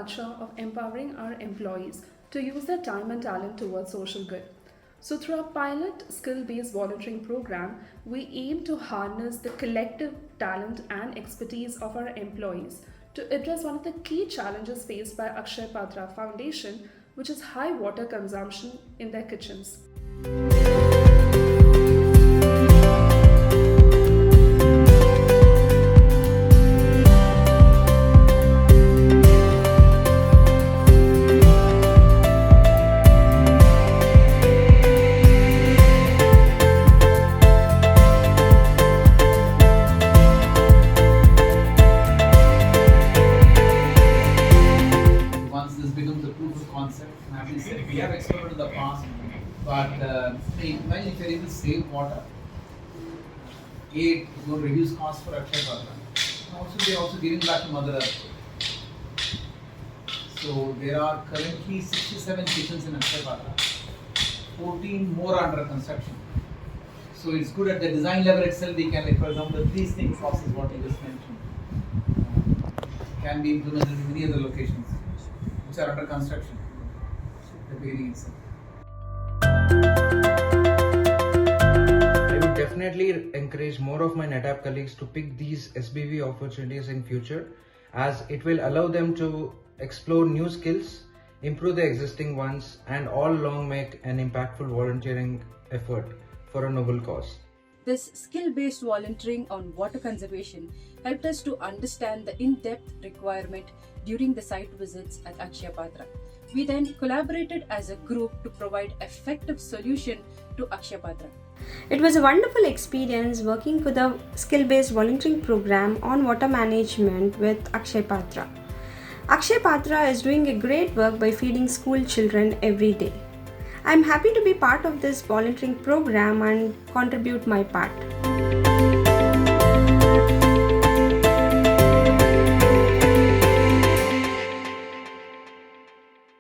culture of empowering our employees to use their time and talent towards social good. So, through our pilot skill based volunteering program, we aim to harness the collective talent and expertise of our employees to address one of the key challenges faced by Akshay Patra Foundation, which is high water consumption in their kitchens. Once this becomes a proof of concept, and as I said, we have explored in the past, but imagine if you're able to save water, it's going to reduce costs for Akshay Patra. Also, they're also giving back to Mother Earth. So there are currently 67 kitchens in Akshay Patra, 14 more under construction. So it's good at the design level itself. We can, like, for example, these things, is what you just mentioned, can be implemented in many other locations which are under construction. The beginning itself. I would definitely encourage more of my NetApp colleagues to pick these SBV opportunities in future, as it will allow them to explore new skills, improve their existing ones, and all along make an impactful volunteering effort for a noble cause. This skill-based volunteering on water conservation helped us to understand the in-depth requirement during the site visits at Akshay Patra. We then collaborated as a group to provide effective solution to Akshay Patra. It was a wonderful experience working with a skill-based volunteering program on water management with Akshay Patra. Akshay Patra is doing a great work by feeding school children every day. I'm happy to be part of this volunteering program and contribute my part.